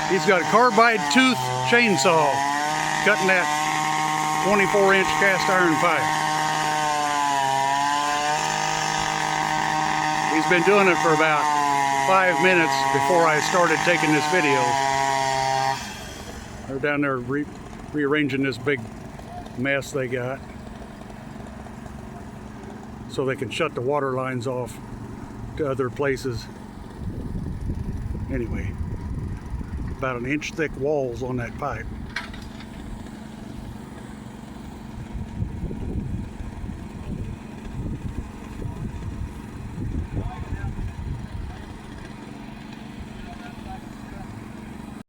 He's got a carbide tooth chainsaw cutting that 24-inch cast iron pipe. He's been doing it for about 5 minutes before I started taking this video. They're down there rearranging this big mess they got so they can shut the water lines off to other places. Anyway, about an inch thick walls on that pipe.